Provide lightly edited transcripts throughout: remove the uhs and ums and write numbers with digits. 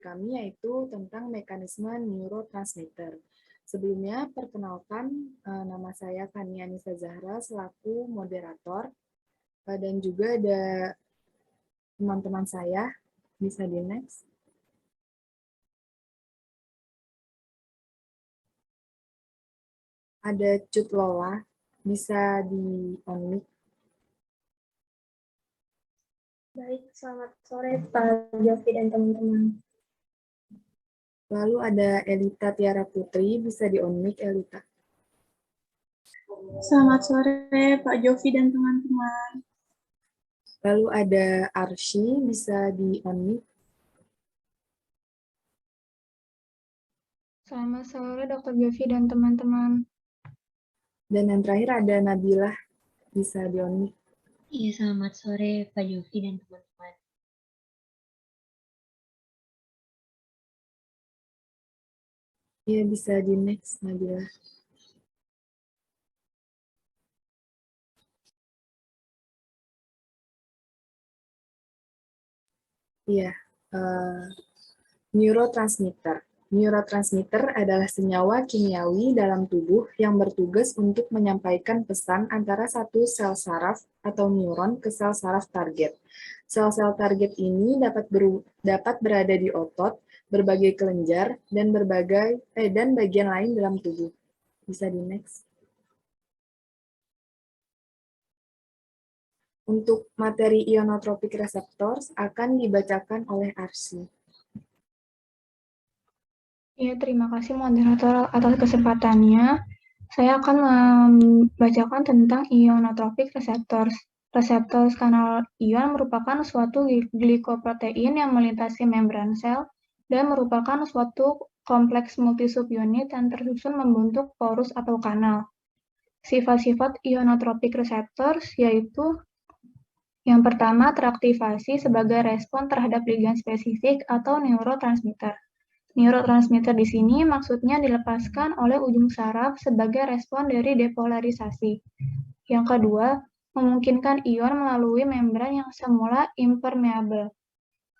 kami yaitu tentang mekanisme neurotransmitter. Sebelumnya, perkenalkan nama saya Kania Nisa Zahra selaku moderator dan juga ada teman-teman saya, bisa di next. Ada Cut Lola, bisa di on-mic. Baik, selamat sore Pak Jovi dan teman-teman. Lalu ada Elita Tiara Putri, bisa di on-mic Elita. Selamat sore Pak Jovi dan teman-teman. Lalu ada Arsy, bisa di on-mic. Selamat sore Dr. Jovi dan teman-teman. Dan yang terakhir ada Nabila, bisa di on-mic. Iya, selamat sore Pak Jovi dan teman-teman. Iya, bisa di next Nabila. Iya, neurotransmitter. Neurotransmitter adalah senyawa kimiawi dalam tubuh yang bertugas untuk menyampaikan pesan antara satu sel saraf atau neuron ke sel saraf target. Sel-sel target ini dapat berada di otot, berbagai kelenjar, dan bagian lain dalam tubuh. Bisa di next. Untuk materi ionotropic receptors akan dibacakan oleh Arsy. Ya, terima kasih moderator atas kesempatannya. Saya akan membacakan tentang ionotropic receptors. Reseptor kanal ion merupakan suatu glikoprotein yang melintasi membran sel dan merupakan suatu kompleks multisubunit yang tersusun membentuk porus atau kanal. Sifat-sifat ionotropic receptors yaitu yang pertama, teraktivasi sebagai respon terhadap ligand spesifik atau neurotransmitter. Neurotransmitter di sini maksudnya dilepaskan oleh ujung saraf sebagai respon dari depolarisasi. Yang kedua, memungkinkan ion melalui membran yang semula impermeable,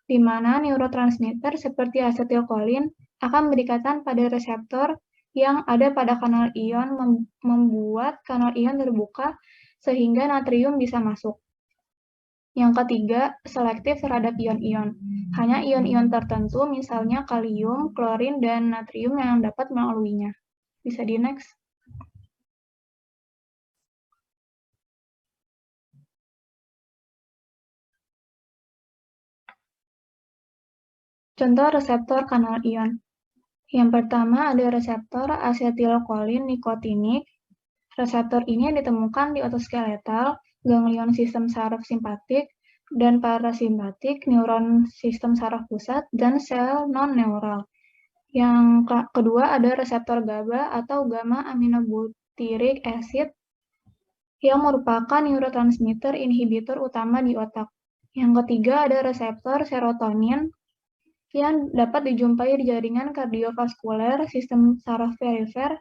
di mana neurotransmitter seperti asetilkolin akan berdekatan pada reseptor yang ada pada kanal ion membuat kanal ion terbuka sehingga natrium bisa masuk. Yang ketiga, selektif terhadap ion-ion. Hanya ion-ion tertentu, misalnya kalium, klorin, dan natrium yang dapat melaluinya. Bisa di next. Contoh reseptor kanal ion. Yang pertama ada reseptor asetilkolin nikotinik. Reseptor ini ditemukan di otot skeletal, ganglion sistem saraf simpatik, dan parasimpatik, neuron sistem saraf pusat, dan sel non-neural. Yang kedua ada reseptor GABA atau gamma aminobutyric acid yang merupakan neurotransmitter inhibitor utama di otak. Yang ketiga ada reseptor serotonin yang dapat dijumpai di jaringan kardiovaskuler, sistem saraf perifer,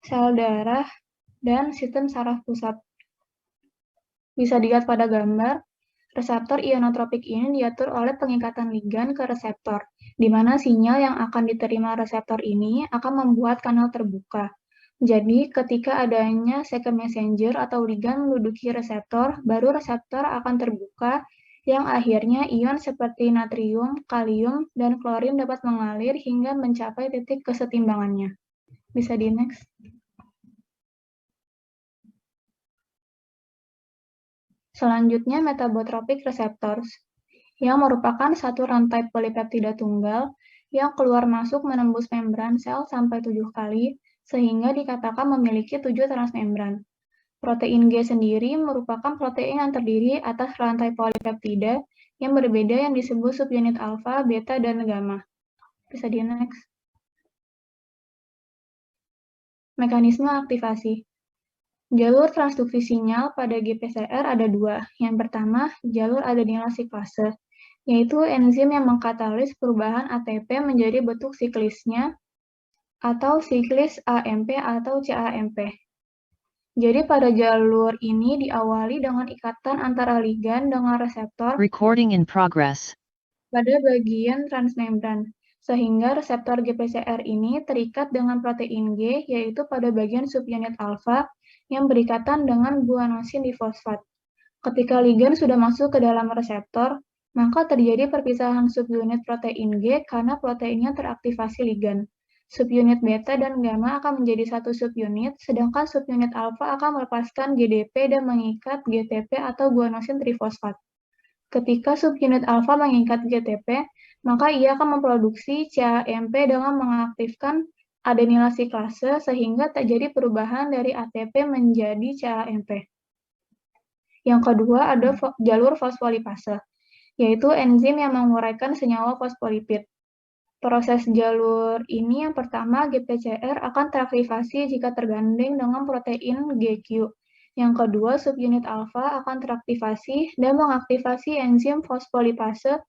sel darah, dan sistem saraf pusat. Bisa dilihat pada gambar, reseptor ionotropik ini diatur oleh pengikatan ligand ke reseptor, di mana sinyal yang akan diterima reseptor ini akan membuat kanal terbuka. Jadi, ketika adanya second messenger atau ligand menduduki reseptor, baru reseptor akan terbuka, yang akhirnya ion seperti natrium, kalium, dan klorin dapat mengalir hingga mencapai titik kesetimbangannya. Bisa di next. Selanjutnya, metabotropic receptors, yang merupakan satu rantai polipeptida tunggal yang keluar masuk menembus membran sel sampai 7 kali, sehingga dikatakan memiliki 7 transmembran. Protein G sendiri merupakan protein yang terdiri atas rantai polipeptida yang berbeda yang disebut subunit alfa, beta, dan gamma. Bisa di next. Mekanisme aktivasi. Jalur transduksi sinyal pada GPCR ada dua. Yang pertama, jalur adenila siklase, yaitu enzim yang mengkatalis perubahan ATP menjadi bentuk siklisnya atau siklis AMP atau CAMP. Jadi pada jalur ini diawali dengan ikatan antara ligand dengan reseptor Recording in progress. pada bagian transmembran. sehingga reseptor GPCR ini terikat dengan protein G, yaitu pada bagian subunit alfa yang berikatan dengan guanosin difosfat. Ketika ligan sudah masuk ke dalam reseptor, maka terjadi perpisahan subunit protein G karena proteinnya teraktivasi ligan. Subunit beta dan gamma akan menjadi satu subunit, sedangkan subunit alfa akan melepaskan GDP dan mengikat GTP atau guanosin trifosfat. Ketika subunit alfa mengikat GTP, maka ia akan memproduksi CAMP dengan mengaktifkan adenilasi klase sehingga terjadi perubahan dari ATP menjadi CAMP. Yang kedua ada jalur fosfolipase, yaitu enzim yang menguraikan senyawa fosfolipid. Proses jalur ini yang pertama GPCR akan teraktivasi jika tergandeng dengan protein GQ. Yang kedua subunit alfa akan teraktivasi dan mengaktifasi enzim fosfolipase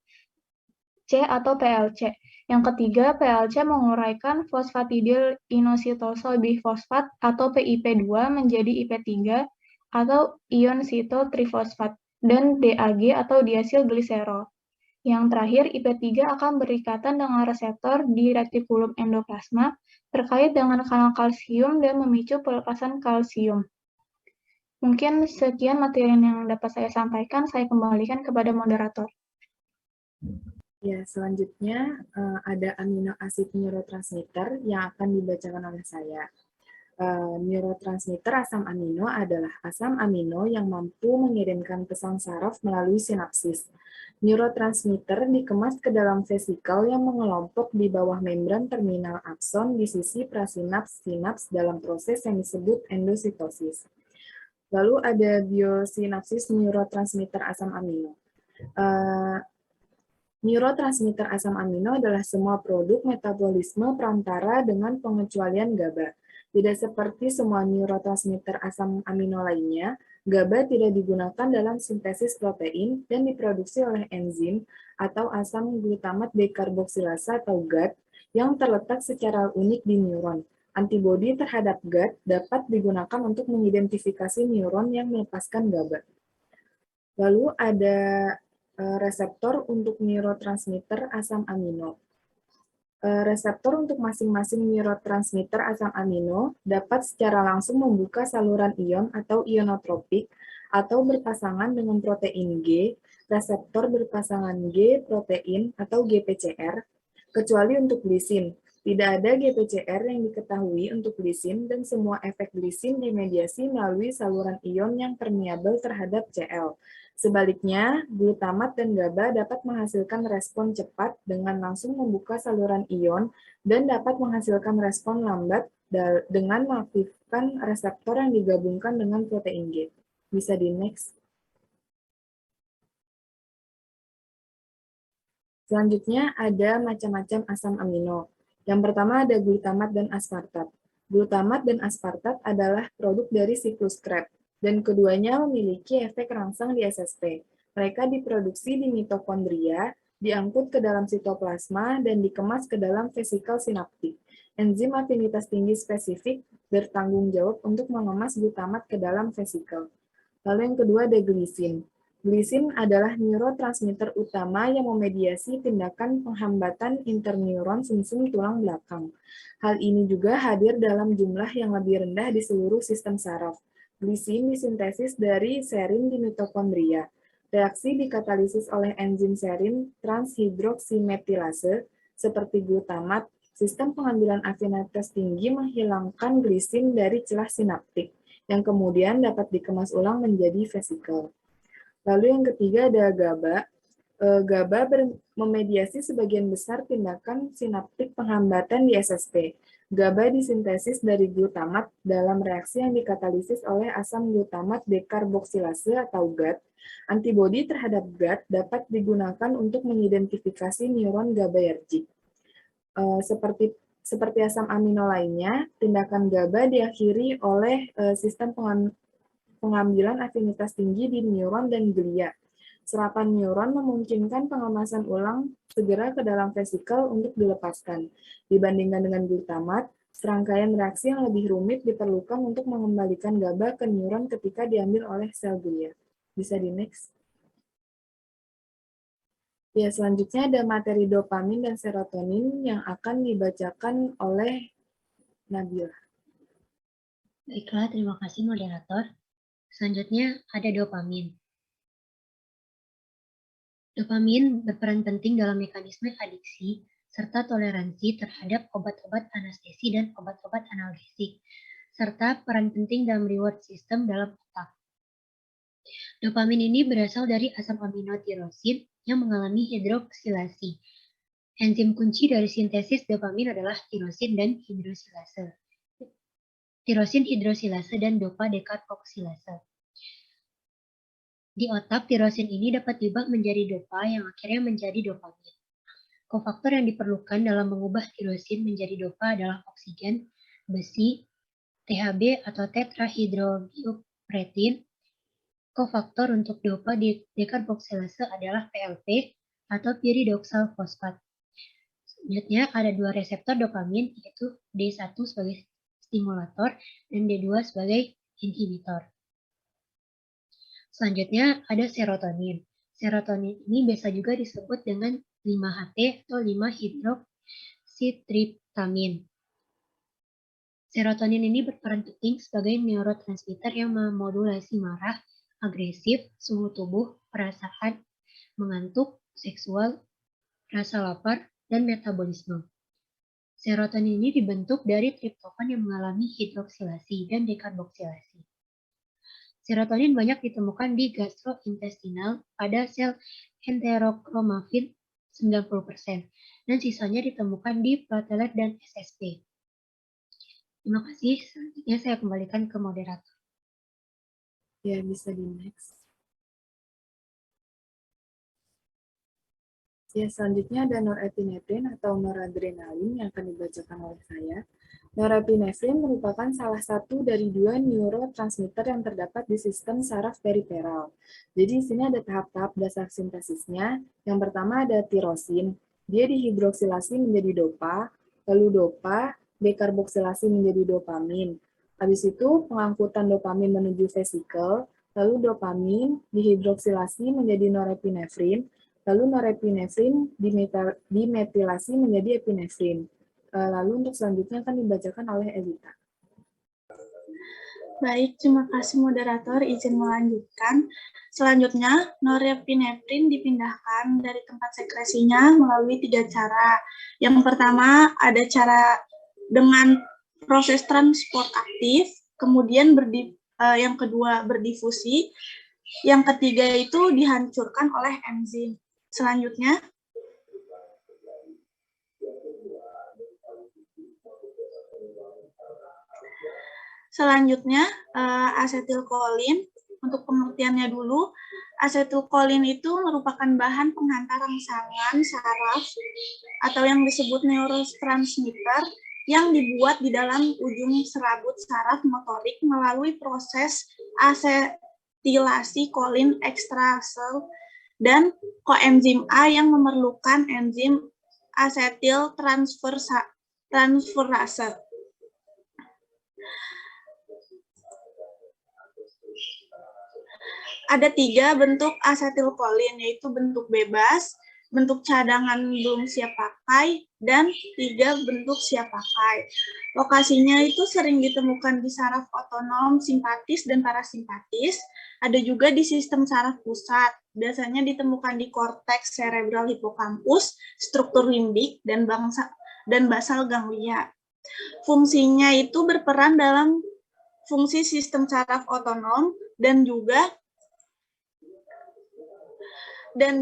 C atau PLC. Yang ketiga PLC menguraikan fosfatidil inositosol bifosfat atau PIP2 menjadi IP3 atau ion sito trifosfat dan DAG atau diasil gliserol. Yang terakhir, IP3 akan berikatan dengan reseptor di retikulum endoplasma terkait dengan kanal kalsium dan memicu pelepasan kalsium. Mungkin sekian materi yang dapat saya sampaikan, saya kembalikan kepada moderator. Ya, selanjutnya ada amino asid neurotransmitter yang akan dibacakan oleh saya. Neurotransmitter asam amino adalah asam amino yang mampu mengirimkan pesan saraf melalui sinapsis. Neurotransmitter dikemas ke dalam vesikel yang mengelompok di bawah membran terminal akson di sisi prasinaps-sinaps dalam proses yang disebut endositosis. Lalu ada biosinapsis neurotransmitter asam amino. Neurotransmitter asam amino adalah semua produk metabolisme perantara dengan pengecualian GABA. Tidak seperti semua neurotransmitter asam amino lainnya, GABA tidak digunakan dalam sintesis protein dan diproduksi oleh enzim atau asam glutamat dekarboksilase atau GAD yang terletak secara unik di neuron. Antibodi terhadap GAD dapat digunakan untuk mengidentifikasi neuron yang melepaskan GABA. Lalu ada reseptor untuk neurotransmitter asam amino. Reseptor untuk masing-masing neurotransmitter asam amino dapat secara langsung membuka saluran ion atau ionotropik atau berpasangan dengan protein G, reseptor berpasangan G protein atau GPCR, kecuali untuk glisin. Tidak ada GPCR yang diketahui untuk glisin dan semua efek glisin dimediasi melalui saluran ion yang permeabel terhadap Cl. Sebaliknya, glutamat dan GABA dapat menghasilkan respon cepat dengan langsung membuka saluran ion dan dapat menghasilkan respon lambat dengan mengaktifkan reseptor yang digabungkan dengan protein G. Bisa di next. Selanjutnya ada macam-macam asam amino. Yang pertama ada glutamat dan aspartat. Glutamat dan aspartat adalah produk dari siklus Krebs, dan keduanya memiliki efek rangsang di SSP. Mereka diproduksi di mitokondria, diangkut ke dalam sitoplasma, dan dikemas ke dalam vesikel sinaptik. Enzim afinitas tinggi spesifik bertanggung jawab untuk mengemas glutamat ke dalam vesikel. Lalu yang kedua ada glisin. Glisin adalah neurotransmitter utama yang memediasi tindakan penghambatan interneuron sumsum tulang belakang. Hal ini juga hadir dalam jumlah yang lebih rendah di seluruh sistem saraf. Glisin disintesis dari serin di mitokondria. Reaksi dikatalisis oleh enzim serin transhidroksimetilase seperti glutamat. Sistem pengambilan afinitas tinggi menghilangkan glisin dari celah sinaptik, yang kemudian dapat dikemas ulang menjadi vesikel. Lalu yang ketiga ada GABA. GABA memediasi sebagian besar tindakan sinaptik penghambatan di SSP. GABA disintesis dari glutamat dalam reaksi yang dikatalisis oleh asam glutamat dekarboksilase atau GAD. Antibodi terhadap GAD dapat digunakan untuk mengidentifikasi neuron GABAergic. Seperti asam amino lainnya, tindakan GABA diakhiri oleh sistem pengambilan afinitas tinggi di neuron dan glia. Serapan neuron memungkinkan pengemasan ulang segera ke dalam vesikel untuk dilepaskan. Dibandingkan dengan glutamat, serangkaian reaksi yang lebih rumit diperlukan untuk mengembalikan GABA ke neuron ketika diambil oleh sel glia. Bisa di next. Ya, selanjutnya ada materi dopamin dan serotonin yang akan dibacakan oleh Nabila. Baiklah, terima kasih moderator. Selanjutnya ada dopamin. Dopamin berperan penting dalam mekanisme adiksi serta toleransi terhadap obat-obat anestesi dan obat-obat analgesik, serta peran penting dalam reward system dalam otak. Dopamin ini berasal dari asam amino tirosin yang mengalami hidroksilasi. Enzim kunci dari sintesis dopamin adalah tirosin dan hidrosilase. Tirosin hidrosilase dan dopa dekarboxilase. Di otak, tirosin ini dapat diubah menjadi dopa yang akhirnya menjadi dopamin. Kofaktor yang diperlukan dalam mengubah tirosin menjadi dopa adalah oksigen, besi, THB atau tetrahydrobiopterin. Kofaktor untuk dopa dekarboxilase adalah PLP atau piridoksal fosfat. Selanjutnya ada dua reseptor dopamin, yaitu D1 sebagai stimulator dan D2 sebagai inhibitor. Selanjutnya ada serotonin. Serotonin ini biasa juga disebut dengan 5-HT atau 5-hidroksitriptamin. Serotonin ini berperan penting sebagai neurotransmitter yang memodulasi marah, agresif, suhu tubuh, perasaan, mengantuk, seksual, rasa lapar, dan metabolisme. Serotonin ini dibentuk dari triptofan yang mengalami hidroksilasi dan dekarboksilasi. Serotonin banyak ditemukan di gastrointestinal pada sel enterokromafin 90%, dan sisanya ditemukan di platelet dan SSP. Terima kasih. Selanjutnya saya kembalikan ke moderator. Ya, bisa di next. Ya, selanjutnya ada norepinefrin atau noradrenalin yang akan dibacakan oleh saya. Norepinefrin merupakan salah satu dari dua neurotransmitter yang terdapat di sistem saraf periferal. Jadi di sini ada tahap-tahap dasar sintesisnya. Yang pertama ada tirosin. Dia dihidroksilasi menjadi dopa, lalu dopa dekarboksilasi menjadi dopamin. Habis itu pengangkutan dopamin menuju vesikel, lalu dopamin dihidroksilasi menjadi norepinefrin, lalu norepinefrin dimetilasi menjadi epinefrin. Lalu untuk selanjutnya akan dibacakan oleh Evita. Baik, terima kasih moderator. Izin melanjutkan. Selanjutnya, norepinefrin dipindahkan dari tempat sekresinya melalui 3 cara. Yang pertama, ada cara dengan proses transport aktif, kemudian yang kedua berdifusi, yang ketiga itu dihancurkan oleh enzim. Selanjutnya, asetilkolin. Untuk pengertiannya dulu, asetilkolin itu merupakan bahan penghantar rangsangan saraf atau yang disebut neurotransmitter yang dibuat di dalam ujung serabut saraf motorik melalui proses asetilasi kolin ekstrasel dan koenzim A yang memerlukan enzim asetil transferase. Ada 3 bentuk asetilkolin, yaitu bentuk bebas, bentuk cadangan belum siap pakai, dan 3 bentuk siap pakai. Lokasinya itu sering ditemukan di saraf otonom, simpatis, dan parasimpatis. Ada juga di sistem saraf pusat. Biasanya ditemukan di korteks cerebral hipokampus, struktur limbik, dan basal ganglia. Fungsinya itu berperan dalam fungsi sistem saraf otonom dan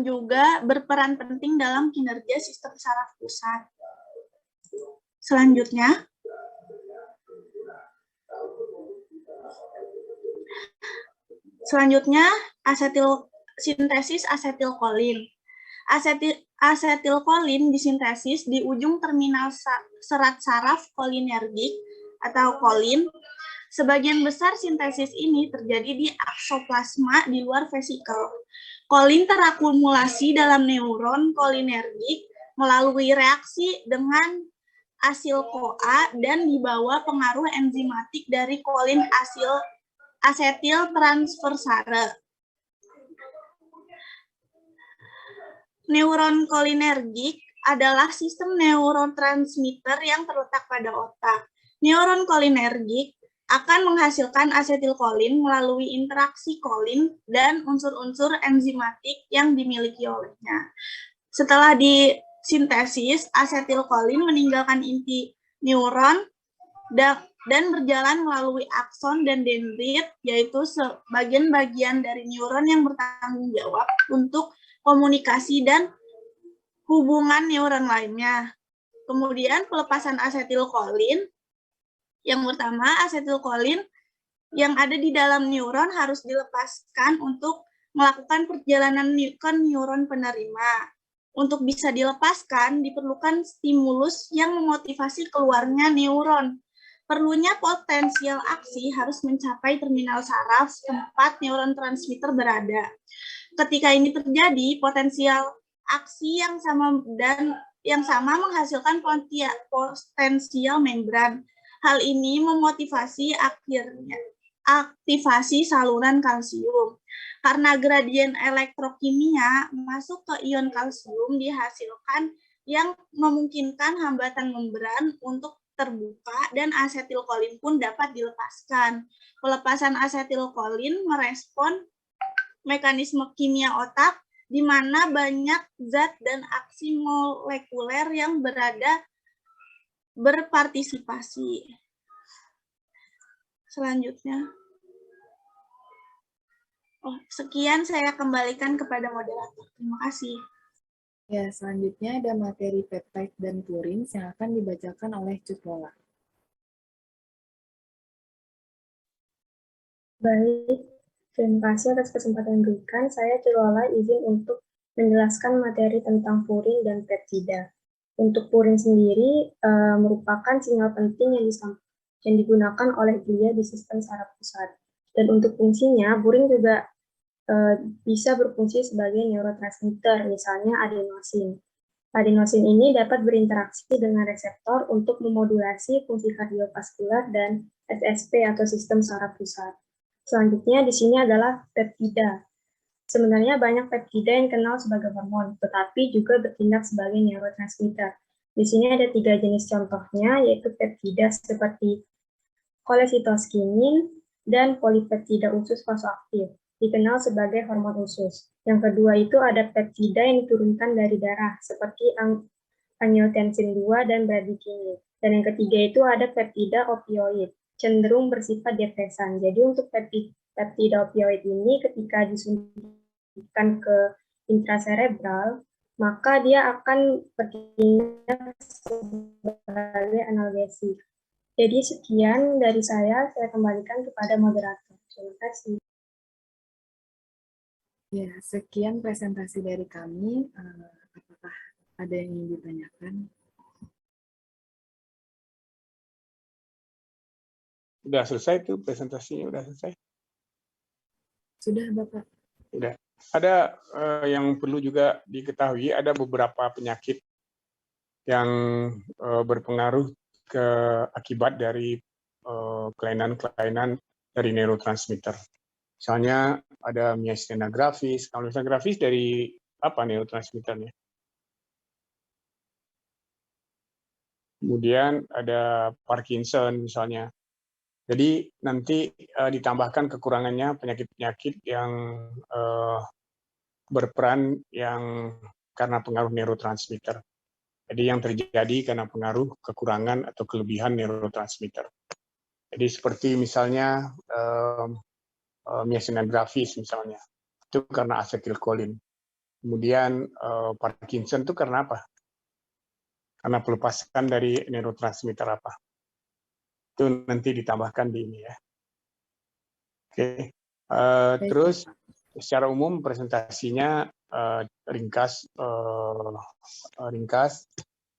juga berperan penting dalam kinerja sistem saraf pusat. Selanjutnya, sintesis asetilkolin. Asetilkolin disintesis di ujung terminal serat saraf kolinergik atau kolin. Sebagian besar sintesis ini terjadi di aksoplasma di luar vesikel. Kolin terakumulasi dalam neuron kolinergik melalui reaksi dengan asil-CoA dan di bawah pengaruh enzimatik dari kolin asetil transfersase. Neuron kolinergik adalah sistem neurotransmitter yang terletak pada otak. Neuron kolinergik akan menghasilkan asetilkolin melalui interaksi kolin dan unsur-unsur enzimatik yang dimiliki olehnya. Setelah disintesis, asetilkolin meninggalkan inti neuron dan berjalan melalui akson dan dendrit, yaitu bagian-bagian dari neuron yang bertanggung jawab untuk komunikasi dan hubungan neuron lainnya. Kemudian pelepasan asetilkolin. Yang pertama, asetilkolin yang ada di dalam neuron harus dilepaskan untuk melakukan perjalanan ke neuron penerima. Untuk bisa dilepaskan, diperlukan stimulus yang memotivasi keluarnya neuron. Perlunya potensial aksi harus mencapai terminal saraf tempat neuron transmitter berada. Ketika ini terjadi, potensial aksi yang sama menghasilkan potensial membran. Hal ini memotivasi akhirnya aktivasi saluran kalsium. Karena gradien elektrokimia masuk ke ion kalsium dihasilkan yang memungkinkan hambatan membran untuk terbuka dan asetilkolin pun dapat dilepaskan. Pelepasan asetilkolin merespon mekanisme kimia otak di mana banyak zat dan aksi molekuler yang berpartisipasi. Selanjutnya. Sekian saya kembalikan kepada moderator. Terima kasih. Ya, selanjutnya ada materi peptide dan purins yang akan dibacakan oleh Cut Lola. Baik, terima kasih atas kesempatan yang diberikan. Saya Cilola izin untuk menjelaskan materi tentang purin dan peptida. Untuk purin sendiri merupakan sinyal penting yang digunakan oleh glia di sistem saraf pusat. Dan untuk fungsinya, purin juga bisa berfungsi sebagai neurotransmitter, misalnya adenosin. Adenosin ini dapat berinteraksi dengan reseptor untuk memodulasi fungsi kardiovaskular dan SSP atau sistem saraf pusat. Selanjutnya di sini adalah peptida. Sebenarnya banyak peptida yang dikenal sebagai hormon, tetapi juga bertindak sebagai neurotransmitter. Di sini ada 3 jenis contohnya, yaitu peptida seperti kolesitoskinin dan polipeptida usus vasoaktif, dikenal sebagai hormon usus. Yang kedua itu ada peptida yang diturunkan dari darah, seperti angiotensin 2 dan bradykinin. Dan yang ketiga itu ada peptida opioid, cenderung bersifat depresan. Jadi untuk peptida opioid ini ketika disuntikan ke intracerebral, maka dia akan bertindak sebagai analgesik. Jadi sekian dari saya kembalikan kepada moderator. Terima kasih. Ya, sekian presentasi dari kami. Apakah ada yang ingin ditanyakan? Sudah selesai tuh presentasinya, sudah selesai? Sudah, Bapak. Sudah. Ada yang perlu juga diketahui, ada beberapa penyakit yang berpengaruh akibat dari kelainan-kelainan dari neurotransmitter. Misalnya ada myasthenia gravis. Kalau myasthenia gravis dari apa neurotransmitternya? Kemudian ada Parkinson misalnya. Jadi nanti ditambahkan kekurangannya penyakit-penyakit yang berperan yang karena pengaruh neurotransmitter. Jadi yang terjadi karena pengaruh kekurangan atau kelebihan neurotransmitter. Jadi seperti misalnya myasthenia gravis misalnya, itu karena asetilkolin. Kemudian Parkinson itu karena apa? Karena pelepasan dari neurotransmitter apa? Itu nanti ditambahkan di ini ya. Oke. Terus secara umum presentasinya ringkas,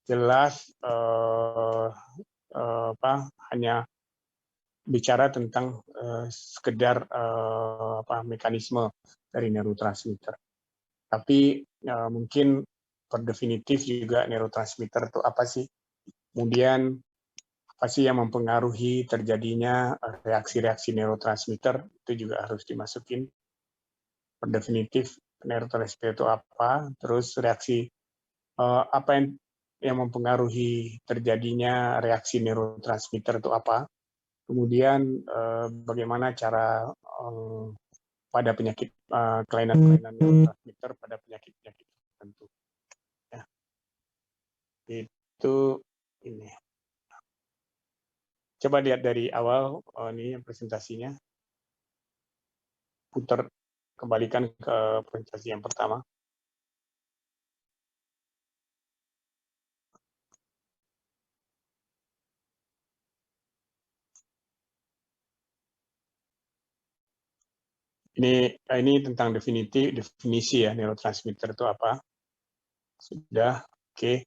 jelas, hanya bicara tentang sekedar mekanisme dari neurotransmitter. Tapi mungkin per definitif juga neurotransmitter itu apa sih? Kemudian apa sih yang mempengaruhi terjadinya reaksi-reaksi neurotransmitter, itu juga harus dimasukin per definitif neurotransmitter itu apa, terus reaksi apa yang mempengaruhi terjadinya reaksi neurotransmitter itu apa, kemudian bagaimana cara pada penyakit kelainan-kelainan neurotransmitter pada penyakit-penyakit tertentu. Ya. Itu ini. Coba lihat dari awal ini presentasinya. Putar, kembalikan ke presentasi yang pertama. Ini tentang definisi ya, neurotransmitter itu apa. Sudah, oke.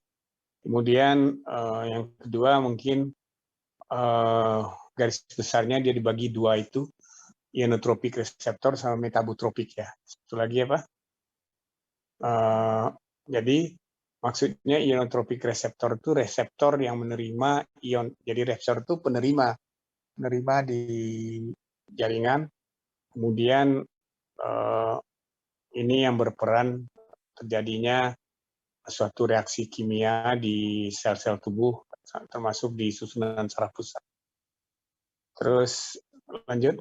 Kemudian yang kedua mungkin garis besarnya dia dibagi dua itu, ionotropik reseptor sama metabotropik ya. Satu lagi apa? Jadi maksudnya ionotropik reseptor itu reseptor yang menerima ion. Jadi reseptor itu penerima di jaringan. Kemudian ini yang berperan terjadinya suatu reaksi kimia di sel-sel tubuh, termasuk di susunan saraf pusat. Terus lanjut.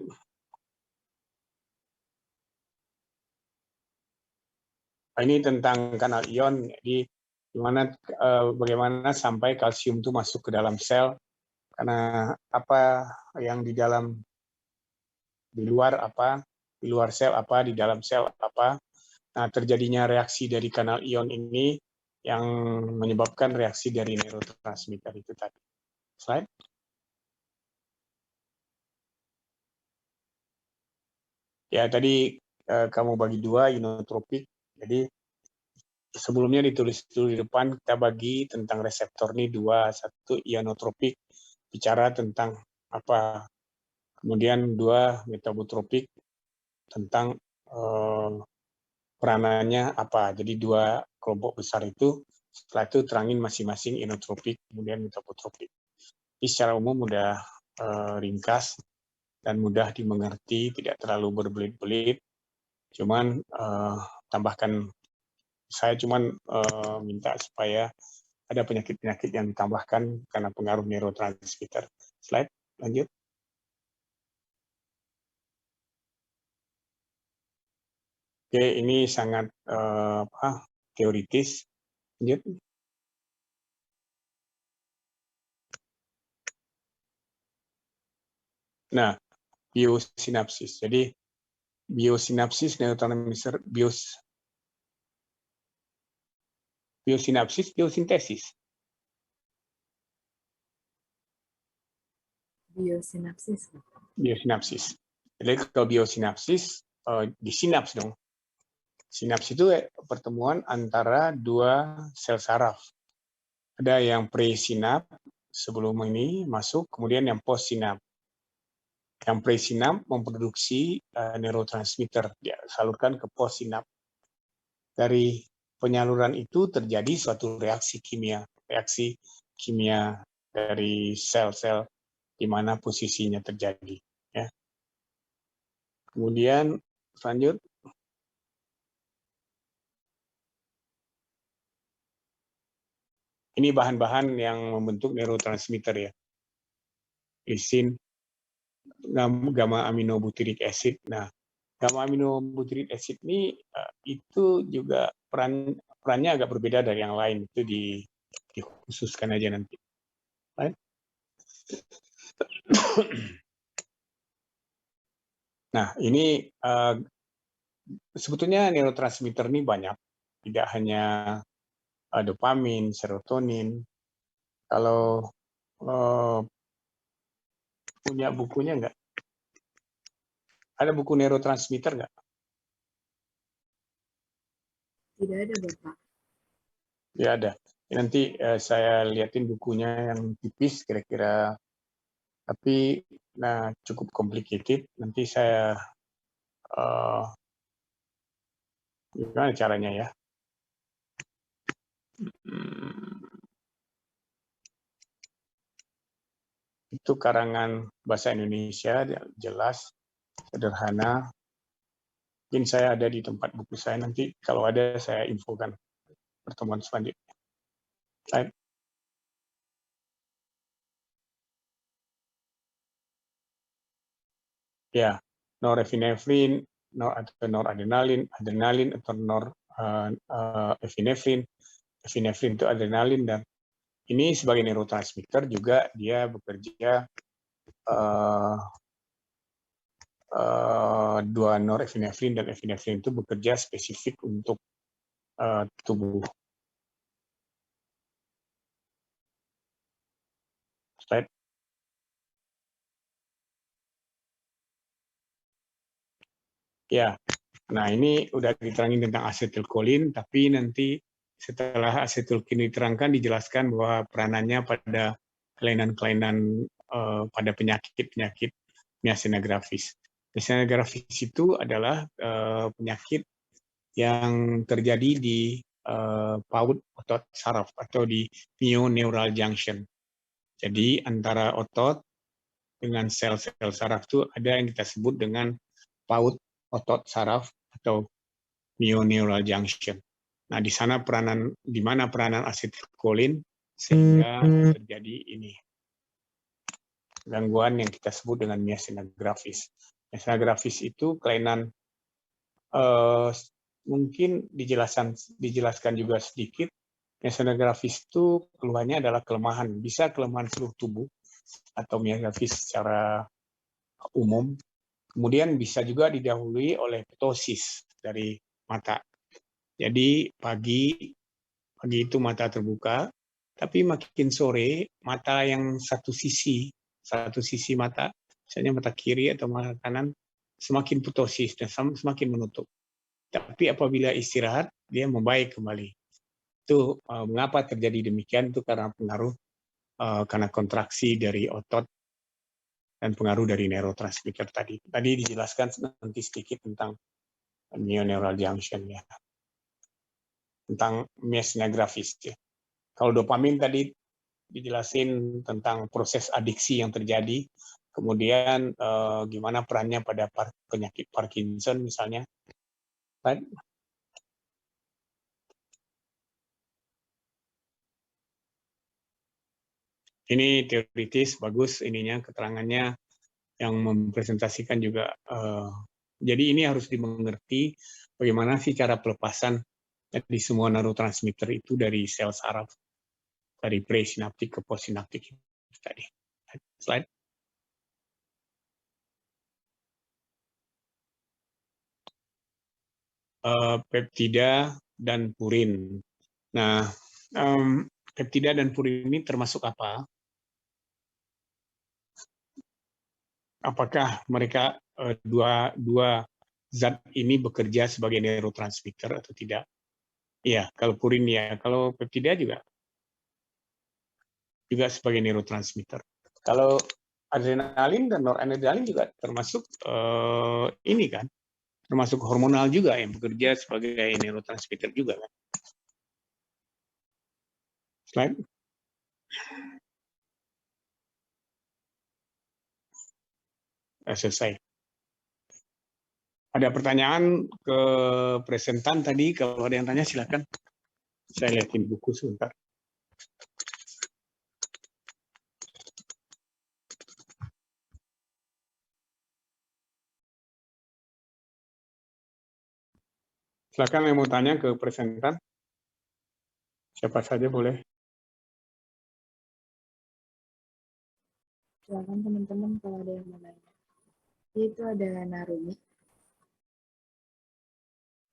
Ini tentang kanal ion, jadi bagaimana sampai kalsium itu masuk ke dalam sel, karena apa yang di luar apa, di luar sel apa, di dalam sel apa. Nah, terjadinya reaksi dari kanal ion ini yang menyebabkan reaksi dari neurotransmitter itu tadi. Slide. Ya, tadi kamu bagi dua, ionotropik. Jadi, sebelumnya ditulis dulu di depan, kita bagi tentang reseptor ini dua. Satu, ionotropik, bicara tentang apa. Kemudian dua, metabotropik, tentang peranannya apa. Jadi dua kelompok besar itu, setelah itu terangin masing-masing ionotropik, kemudian metabotropik. Ini secara umum mudah ringkas dan mudah dimengerti, tidak terlalu berbelit-belit. Cuman tambahkan, saya cuman minta supaya ada penyakit-penyakit yang ditambahkan karena pengaruh neurotransmitter. Slide, lanjut. Oke, ini sangat teoritis. Lanjut. Nah, biosinapsis. Jadi biosinapsis, neurotransmitter, biosinapsis, biosintesis. Biosinapsis. Biosinapsis. Jadi kalau biosinapsis di sinaps dong. Sinaps itu pertemuan antara dua sel saraf. Ada yang presinap sebelum ini masuk, kemudian yang postsinap. Yang presinap memproduksi neurotransmitter, dia salurkan ke postsinap. Dari penyaluran itu terjadi suatu reaksi kimia dari sel-sel di mana posisinya terjadi. Ya. Kemudian lanjut. Ini bahan-bahan yang membentuk neurotransmitter ya. Lisin, gamma aminobutyric acid. Nah, gamma aminobutyric acid ini itu juga perannya agak berbeda dari yang lain. Itu dikhususkan aja nanti. Right? Nah, ini sebetulnya neurotransmitter ini banyak. Tidak hanya dopamin, serotonin. Kalau punya bukunya nggak? Ada buku neurotransmitter nggak? Tidak ada, Bapak. Ya ada. Nanti saya liatin bukunya yang tipis kira-kira, tapi cukup complicated. Nanti saya gimana caranya ya? Itu karangan bahasa Indonesia, jelas, sederhana. Mungkin saya ada di tempat buku saya, nanti kalau ada saya infokan pertemuan selanjutnya. Slide. Ya, norepinefrin, noradrenalin, adrenalin atau norepinefrin. Epinefrin itu adrenalin, dan ini sebagai neurotransmitter juga dia bekerja dua norepinefrin dan epinefrin itu bekerja spesifik untuk tubuh. Slide. Ya, nah ini udah diterangin tentang asetilkolin, tapi nanti setelah asetilkolin diterangkan dijelaskan bahwa peranannya pada kelainan-kelainan pada penyakit-penyakit miasthenia gravis. Miasthenia gravis itu adalah penyakit yang terjadi di PAUD otot saraf atau di mioneural junction. Jadi antara otot dengan sel-sel saraf itu ada yang kita sebut dengan PAUD otot saraf atau mioneural junction. Nah, di mana peranan asetilkolin sehingga terjadi ini gangguan yang kita sebut dengan miasthenia gravis. Miasthenia gravis itu kelainan mungkin dijelaskan juga sedikit. Miasthenia gravis itu keluhannya adalah kelemahan, bisa kelemahan seluruh tubuh atau miasthenia gravis secara umum. Kemudian bisa juga didahului oleh ptosis dari mata. Jadi pagi itu mata terbuka, tapi makin sore mata yang satu sisi mata, misalnya mata kiri atau mata kanan, semakin ptosis dan semakin menutup. Tapi apabila istirahat, dia membaik kembali. Itu mengapa terjadi demikian, itu karena pengaruh karena kontraksi dari otot dan pengaruh dari neurotransmitter tadi. Tadi dijelaskan nanti sedikit tentang mioneural junction ya, tentang miasthenia gravis ya. Kalau dopamin tadi dijelasin tentang proses adiksi yang terjadi, kemudian gimana perannya pada penyakit Parkinson misalnya. Ini teoritis, bagus ininya, keterangannya yang mempresentasikan juga. Jadi ini harus dimengerti bagaimana sih cara pelepasan dari semua neurotransmitter itu dari sel saraf, dari presinaptik ke postsinaptik tadi. Slide. Peptida dan purin. Nah, peptida dan purin ini termasuk apa? Apakah mereka dua zat ini bekerja sebagai neurotransmitter atau tidak? Iya, kalau purin ya, kalau peptida juga sebagai neurotransmitter. Kalau adrenalin dan noradrenalin juga termasuk ini kan, termasuk hormonal juga yang bekerja sebagai neurotransmitter juga kan. Slide. Selesai. Ada pertanyaan ke presentan tadi? Kalau ada yang tanya silakan. Saya lihatin buku sebentar. Silakan yang mau tanya ke presentan. Siapa saja boleh. Silakan teman-teman kalau ada yang mau nanya. Itu ada Narumi.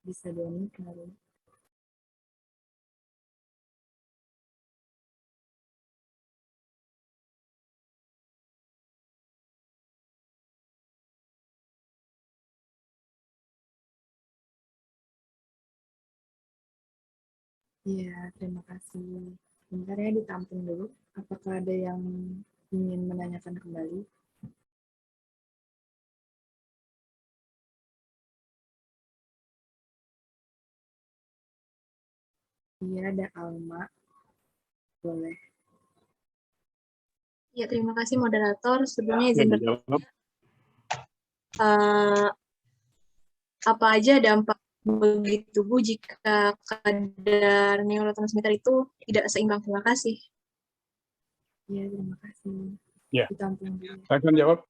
Bisa di-unmute Narumi. Iya, terima kasih. Bentar ya, ditampung dulu. Apakah ada yang ingin menanyakan kembali? Iya, ada Alma. Boleh. Ya, terima kasih moderator. Sebelumnya izin dijawab. Apa aja dampak bagi tubuh jika kadar neurotransmitter itu tidak seimbang? Terima kasih. Ya, terima kasih. Ya. Ditampung dulu. Saya akan jawab.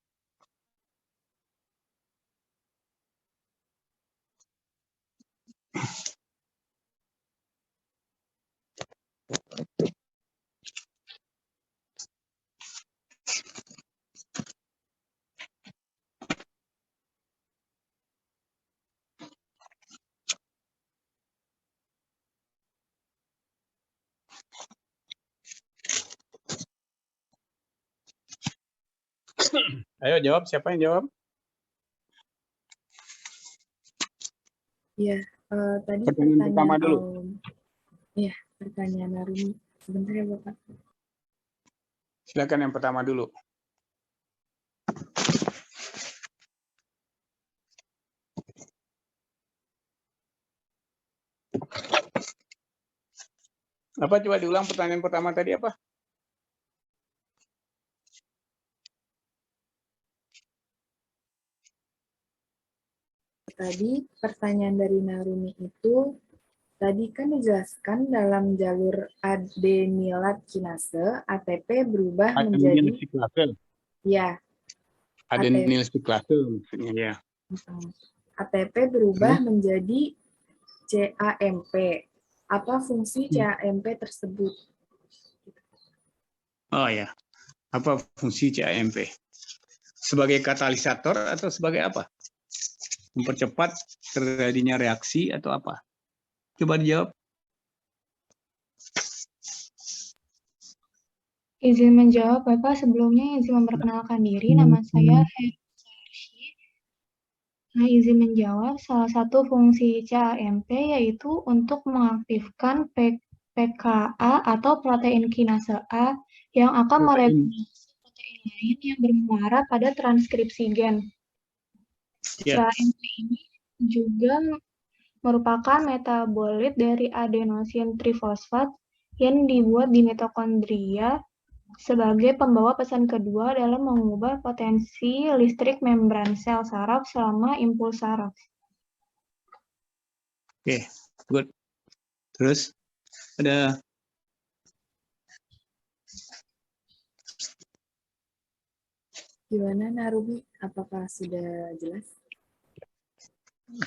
Ayo jawab, siapa yang jawab? Iya, tadi Pertanyaan pertama dulu. Iya, pertanyaan Narumi. Sebentar ya, Bapak. Silakan yang pertama dulu. Apa coba diulang pertanyaan pertama tadi apa? Tadi pertanyaan dari Narumi itu, tadi kan dijelaskan dalam jalur adenilat kinase, ATP berubah menjadi, ya, Adenyl siklase maksudnya ya. ATP berubah menjadi CAMP. Apa fungsi CAMP tersebut? Oh ya, apa fungsi CAMP? Sebagai katalisator atau sebagai apa? Mempercepat terjadinya reaksi atau apa? Coba dijawab. Izin menjawab, Bapak. Sebelumnya izin memperkenalkan diri. Nama saya Heri. Nah, izin menjawab, salah satu fungsi CAMP yaitu untuk mengaktifkan PKA atau protein kinase A yang akan meregulasi protein lain yang bermuara pada transkripsi gen. CAMP ini juga merupakan metabolit dari adenosin trifosfat yang dibuat di mitokondria sebagai pembawa pesan kedua dalam mengubah potensi listrik membran sel saraf selama impuls saraf. Oke, good. Terus ada Gimana Narumi? Apakah sudah jelas?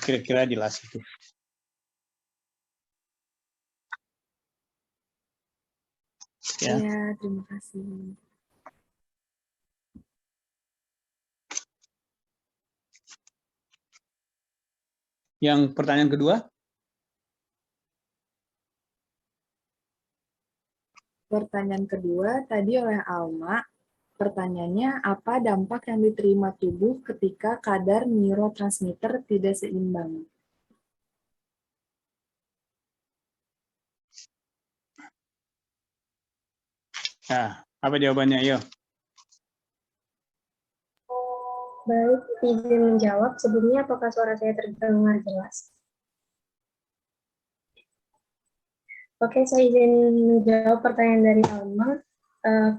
kira-kira jelas itu. Ya. Ya, terima kasih. Yang pertanyaan kedua? Pertanyaan kedua tadi oleh Alma. Pertanyaannya, apa dampak yang diterima tubuh ketika kadar neurotransmitter tidak seimbang? Nah, apa jawabannya? Ayo. Baik, izin menjawab. Sebelumnya, apakah suara saya terdengar jelas? Oke, saya izin menjawab pertanyaan dari Alma.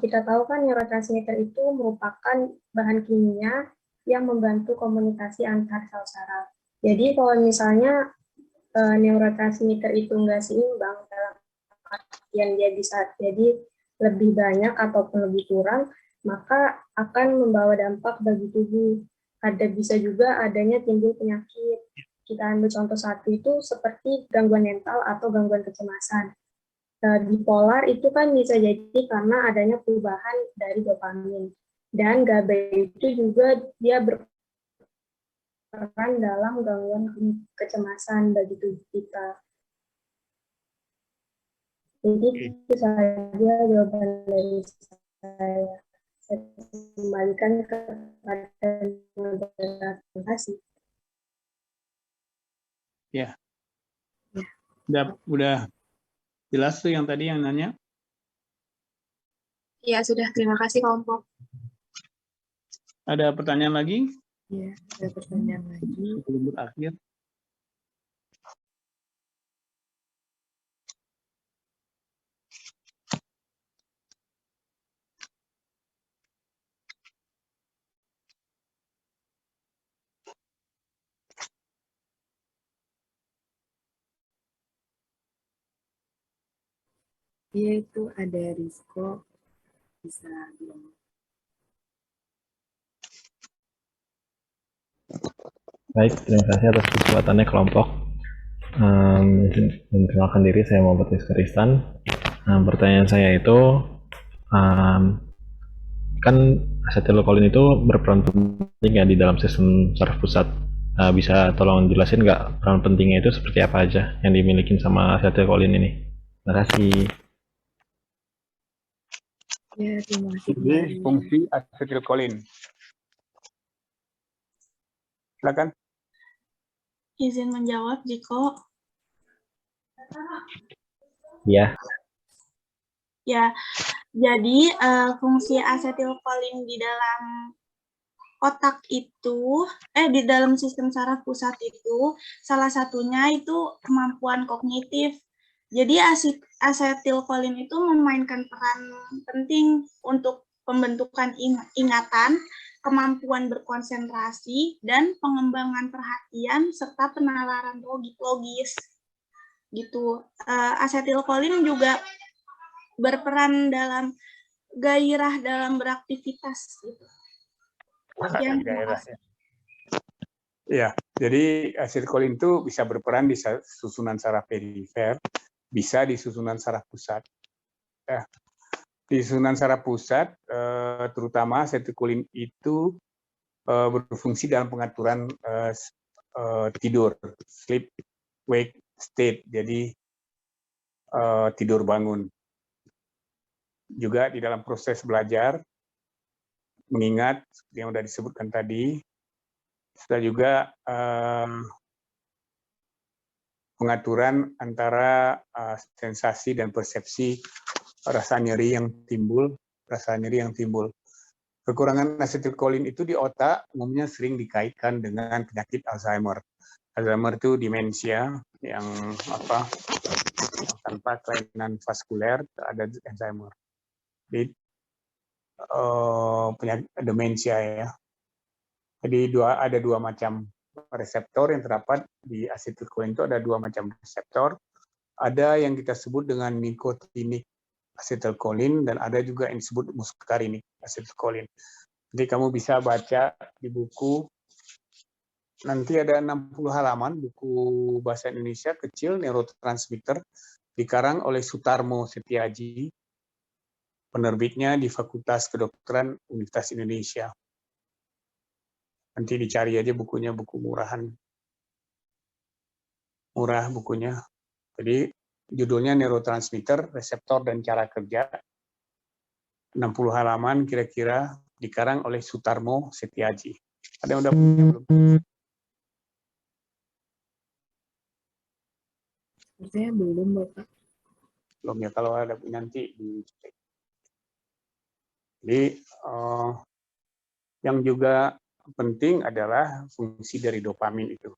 Kita tahu kan neurotransmitter itu merupakan bahan kimia yang membantu komunikasi antar sel saraf. Jadi kalau misalnya neurotransmitter itu nggak seimbang dalam artian dia bisa jadi lebih banyak ataupun lebih kurang, maka akan membawa dampak bagi tubuh. Bisa juga adanya timbul penyakit. Kita ambil contoh satu itu seperti gangguan mental atau gangguan kecemasan. Bipolar itu kan bisa jadi karena adanya perubahan dari dopamin. Dan GABA itu juga dia berperan dalam gangguan kecemasan bagi tubuh kita. Jadi itu saja jawaban dari saya. Saya kembalikan kepada moderator. Terima kasih. Ya. Udah jelas tuh yang tadi yang nanya? Ya, sudah. Terima kasih, kelompok. Ada pertanyaan lagi? Ya, ada pertanyaan lagi. Sebelum berakhir. Iya, itu ada Rizko, bisa bilang. Baik, terima kasih atas kesempatannya kelompok. Memperkenalkan diri, saya Muhammad Rizky Ristan. Pertanyaan saya itu, kan asetilkolin itu berperan penting ya di dalam sistem saraf pusat. Bisa tolong jelasin nggak peran pentingnya itu seperti apa aja yang dimiliki sama asetilkolin ini? Terima kasih. Ya, terima kasih Jadi kembali. fungsi asetilkolin. Silakan. Izin menjawab, Jiko. Ya. Ya, jadi fungsi asetilkolin di dalam otak itu, di dalam sistem saraf pusat itu, salah satunya itu kemampuan kognitif. Jadi asetilkolin itu memainkan peran penting untuk pembentukan ingatan, kemampuan berkonsentrasi, dan pengembangan perhatian serta penalaran logis. Gitu. Asetilkolin juga berperan dalam gairah dalam beraktivitas. Gitu. Sekian, terima kasih. Ya, jadi asetilkolin itu bisa berperan di susunan saraf perifer, bisa di susunan saraf pusat. Ya. Di susunan saraf pusat, terutama asetilkolin itu berfungsi dalam pengaturan tidur, sleep wake state, jadi tidur bangun. Juga di dalam proses belajar, mengingat yang sudah disebutkan tadi, sudah juga pengaturan antara sensasi dan persepsi rasa nyeri yang timbul. Kekurangan asetilkolin itu di otak umumnya sering dikaitkan dengan penyakit Alzheimer. Alzheimer itu demensia yang tanpa kelainan vaskuler, ada Alzheimer. Jadi penyakit demensia ya. Jadi ada dua macam reseptor yang terdapat di asetilkolin itu, ada dua macam reseptor. Ada yang kita sebut dengan nikotinik asetilkolin dan ada juga yang disebut muskarinik asetilkolin. Jadi kamu bisa baca di buku, nanti ada 60 halaman, buku bahasa Indonesia kecil, neurotransmitter, dikarang oleh Sutarmo Setiaji, penerbitnya di Fakultas Kedokteran Universitas Indonesia. Nanti dicari aja bukunya, buku murahan. Murah bukunya. Jadi judulnya neurotransmitter, reseptor dan cara kerja. 60 halaman kira-kira, dikarang oleh Sutarmo Setiaji. Ada yang udah punya belum? Sepertinya belum, Bapak. Belum ya, kalau ada nanti dicek. Jadi yang juga penting adalah fungsi dari dopamin itu.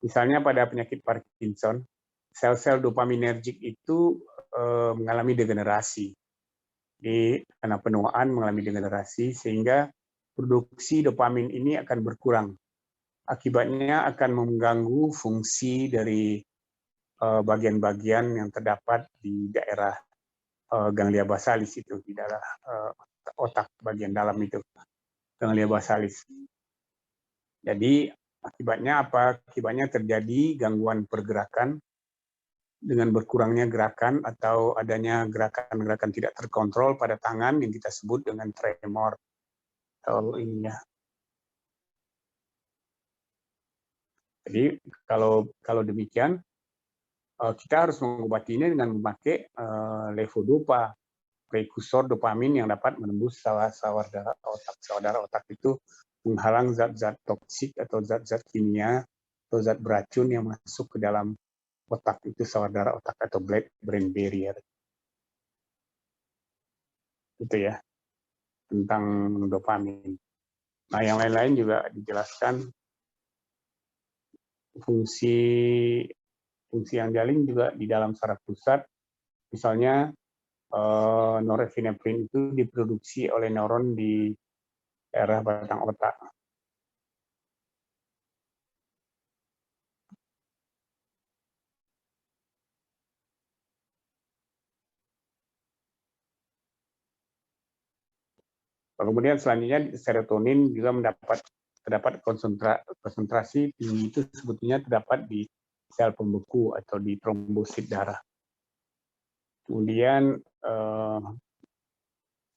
Misalnya pada penyakit Parkinson, sel-sel dopaminergik itu mengalami degenerasi. Jadi karena penuaan mengalami degenerasi, sehingga produksi dopamin ini akan berkurang. Akibatnya akan mengganggu fungsi dari bagian-bagian yang terdapat di daerah ganglia basalis itu, di daerah otak bagian dalam itu, ganglia basalis. Jadi akibatnya apa? Akibatnya terjadi gangguan pergerakan dengan berkurangnya gerakan atau adanya gerakan-gerakan tidak terkontrol pada tangan yang kita sebut dengan tremor atau ininya. Jadi kalau demikian kita harus mengobatinya dengan memakai levodopa, prekursor dopamin yang dapat menembus sawar-sawar otak. Sawar otak itu menghalang zat-zat toksik atau zat-zat kimia atau zat beracun yang masuk ke dalam otak, itu sawar otak atau brain barrier. Itu ya, tentang dopamin. Nah, yang lain-lain juga dijelaskan. Fungsi yang jaling juga di dalam saraf pusat. Misalnya, norepinefrin itu diproduksi oleh neuron di daerah batang otak. Kemudian selanjutnya serotonin juga terdapat konsentrasi tinggi itu sebetulnya terdapat di sel pembeku atau di trombosit darah. Kemudian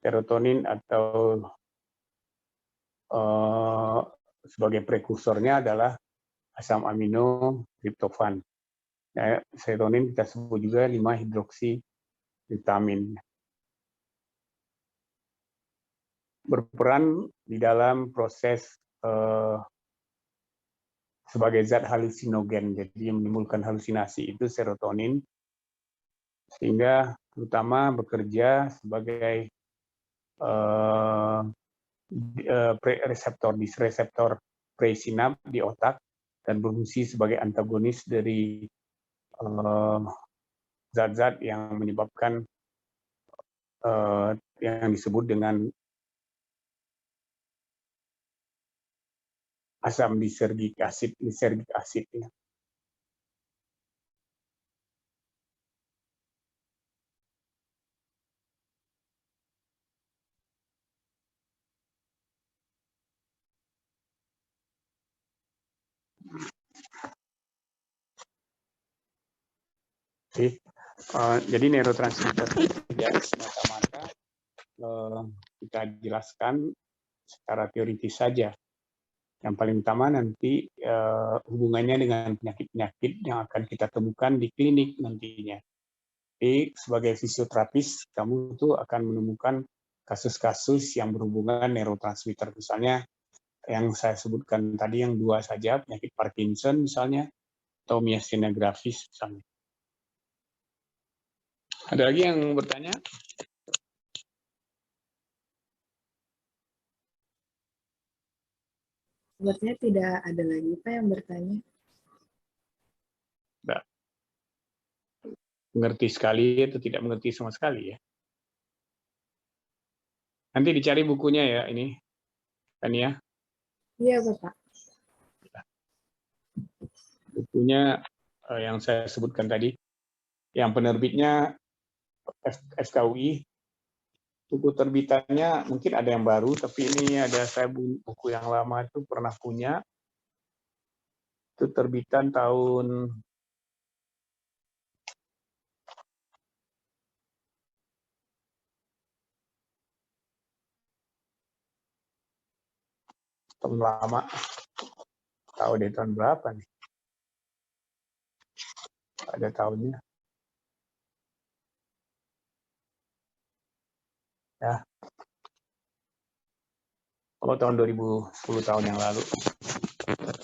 serotonin atau sebagai prekursornya adalah asam amino triptofan. Ya, serotonin kita sebut juga 5-hidroksiglutamin. Berperan di dalam proses sebagai zat halusinogen, jadi menimbulkan halusinasi itu serotonin, sehingga terutama bekerja sebagai reseptor presinap di otak dan berfungsi sebagai antagonis dari zat-zat yang menyebabkan yang disebut dengan asam lisergic acid ya. Jadi neurotransmitter tidak semata-mata kita jelaskan secara teoritis saja. Yang paling utama nanti hubungannya dengan penyakit-penyakit yang akan kita temukan di klinik nantinya. Jadi sebagai fisioterapis, kamu tuh akan menemukan kasus-kasus yang berhubungan neurotransmitter. Misalnya yang saya sebutkan tadi yang 2 saja, penyakit Parkinson misalnya, atau myasthenia gravis misalnya. Ada lagi yang bertanya? Sepertinya tidak ada lagi Pak yang bertanya. Tidak. Mengerti sekali atau tidak mengerti sama sekali ya? Nanti dicari bukunya ya ini, Tania. Iya Bapak. Bukunya yang saya sebutkan tadi, yang penerbitnya FKUI. Buku terbitannya mungkin ada yang baru, tapi ini ada saya buku yang lama itu pernah punya. Itu terbitan tahun lama. Tahu deh tahun berapa nih? Ada tahunnya. Ya. Oh, tahun 2010 tahun yang lalu.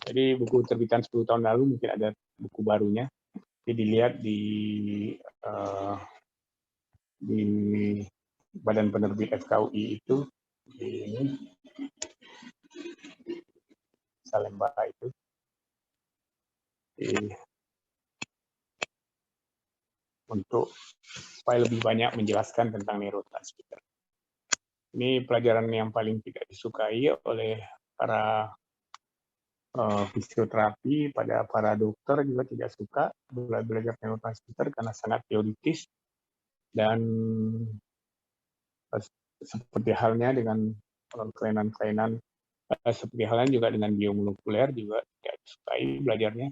Jadi buku terbitan 10 tahun lalu mungkin ada buku barunya. Jadi dilihat di Badan Penerbit FKUI itu di Salemba itu. Untuk supaya lebih banyak menjelaskan tentang neurotransmitter. Ini pelajaran yang paling tidak disukai oleh para fisioterapi, pada para dokter juga tidak suka belajar neurotransmitter karena sangat teoritis dan seperti halnya dengan kelainan-kelainan, seperti halnya juga dengan biomolekuler juga tidak disukai belajarnya.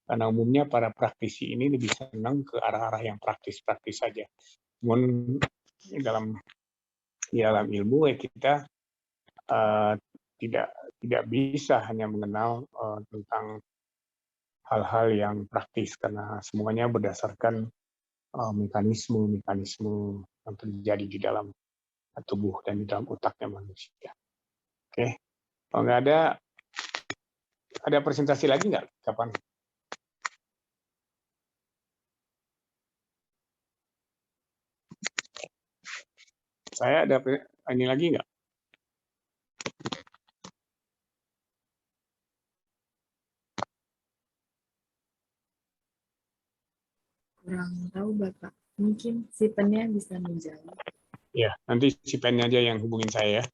Karena umumnya para praktisi ini lebih senang ke arah-arah yang praktis-praktis saja. Namun dalam ilmu kita tidak bisa hanya mengenal tentang hal-hal yang praktis karena semuanya berdasarkan mekanisme yang terjadi di dalam tubuh dan di dalam otaknya manusia. Oke, kalau nggak ada presentasi lagi nggak? Kapan? Saya ada ini lagi nggak? Kurang tahu Bapak. Mungkin si pennya bisa menjawab. Ya, nanti si pennya aja yang hubungin saya.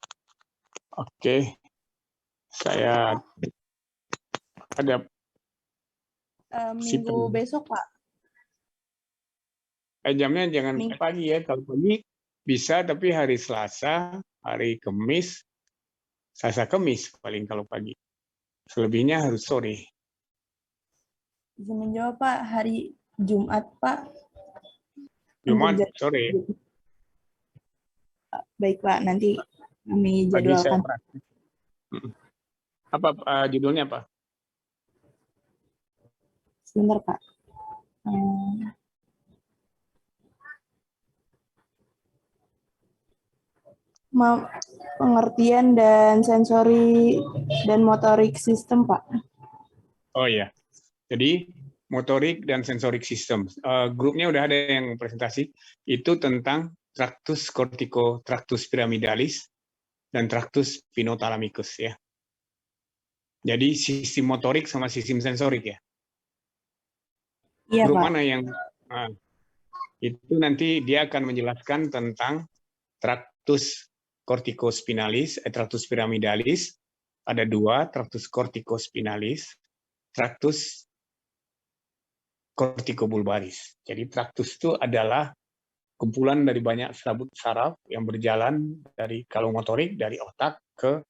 Oke. Saya ada minggu besok, Pak. Jamnya jangan pagi ya. Kalau pagi bisa, tapi hari Selasa hari Kamis, Selasa Kamis paling kalau pagi. Selebihnya harus sore. Bisa menjawab Pak, hari Jumat Pak. Jumat Untuk sore. Baik Pak, nanti kami Pagi saya jadwalkan. praktik. Apa judulnya apa? Sebentar Pak. Pengertian dan sensori dan motorik sistem Pak. Oh iya. Jadi motorik dan sensorik system. Grupnya udah ada yang presentasi. Itu tentang tractus corticotractus piramidalis dan tractus pinothalamicus ya. Jadi sistem motorik sama sistem sensorik ya. Iya Grup Pak. mana yang itu nanti dia akan menjelaskan tentang tractus corticospinalis, tractus piramidalis. Ada dua, tractus corticospinalis, tractus corticobulbaris. Jadi tractus itu adalah kumpulan dari banyak serabut saraf yang berjalan dari kalau motorik dari otak ke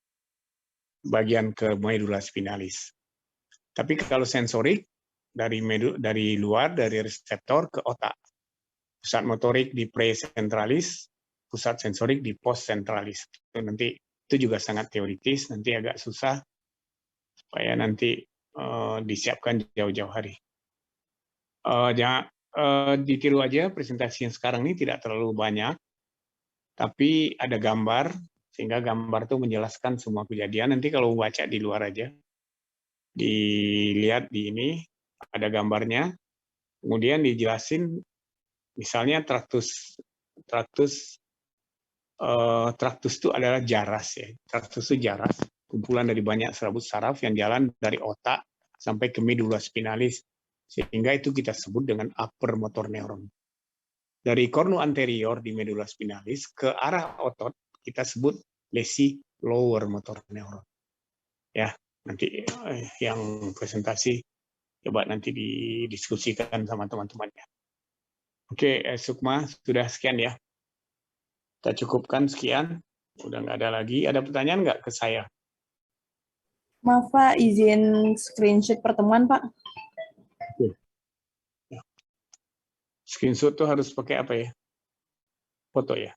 bagian ke medula spinalis. Tapi kalau sensorik dari luar dari reseptor ke otak. Pusat motorik di presentralis, pusat sensorik di postsentralis. Nanti itu juga sangat teoritis, nanti agak susah supaya nanti disiapkan jauh-jauh hari. Jangan ditiru aja presentasi yang sekarang ini tidak terlalu banyak, tapi ada gambar sehingga gambar itu menjelaskan semua kejadian. Nanti kalau baca di luar aja, dilihat di ini ada gambarnya, kemudian dijelasin misalnya traktus itu adalah jaras ya. Traktus itu jaras, kumpulan dari banyak serabut saraf yang jalan dari otak sampai ke medula spinalis. Sehingga itu kita sebut dengan upper motor neuron. Dari kornu anterior di medula spinalis ke arah otot kita sebut lesi lower motor neuron. Ya, nanti yang presentasi coba nanti didiskusikan sama teman-temannya. Oke, Sukma sudah sekian ya. Kita cukupkan sekian. Udah nggak ada lagi. Ada pertanyaan nggak ke saya? Maaf Pak, izin screenshot pertemuan Pak. Screenshot tuh harus pakai apa ya? Foto ya?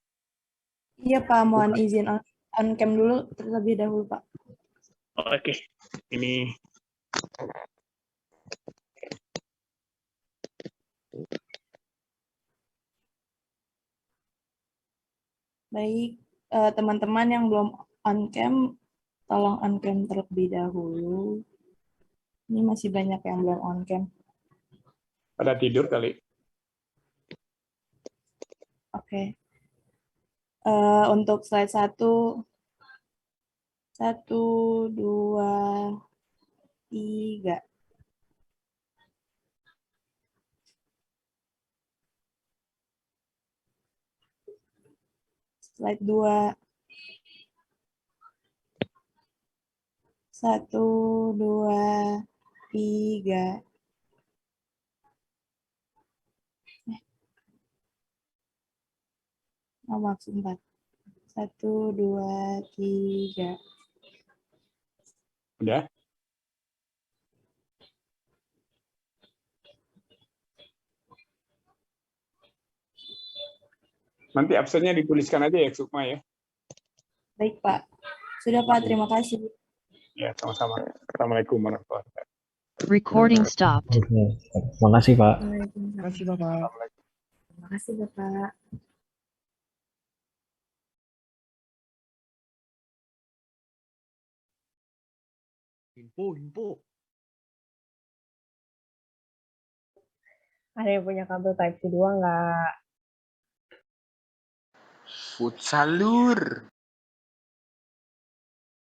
Iya Pak, mohon izin on cam dulu terlebih dahulu Pak. Oke, ini Baik, teman-teman yang belum on cam, tolong on cam terlebih dahulu. Ini masih banyak yang belum on cam. pada tidur kali. Oke. Untuk slide 1, 2, 3. Slide 2. 1, 2, 3. Maaf, sebentar. 1, 2, 3. Udah? Nanti absennya dituliskan aja ya, Sukma ya. Baik, Pak. Sudah, Pak. Terima kasih. Ya, sama-sama. Assalamualaikum warahmatullahi wabarakatuh. Recording stopped. Oke, terima kasih Pak. Terima kasih, Bapak. Terima kasih, Bapak. Info. Ada yang punya kabel Type-C 2 nggak? Futsalur.